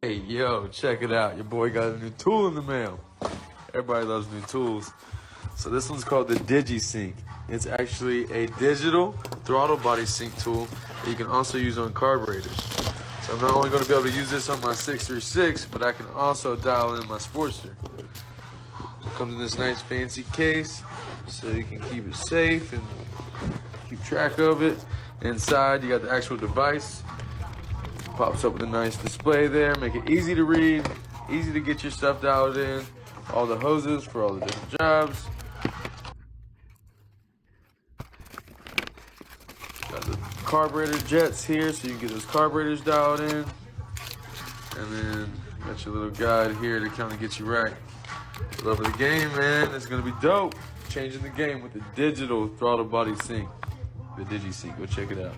Hey, yo, check it out. Your boy got a new tool in the mail. Everybody loves new tools. So this one's called the Digi Sync. It's actually a digital throttle body sync tool that you can also use on carburetors. So I'm not only going to be able to use this on my 636, but I can also dial in my Sportster. It comes in this nice fancy case so you can keep it safe and keep track of it. Inside you got the actual device. Pops up with a nice display there, make it easy to read, easy to get your stuff dialed in, all the hoses for all the different jobs. Got the carburetor jets here so you can get those carburetors dialed in. And then got your little guide here to kind of get you right. Love of the game, man. It's going to be dope. Changing the game with the digital throttle body sync, the Digi Sync. Go check it out.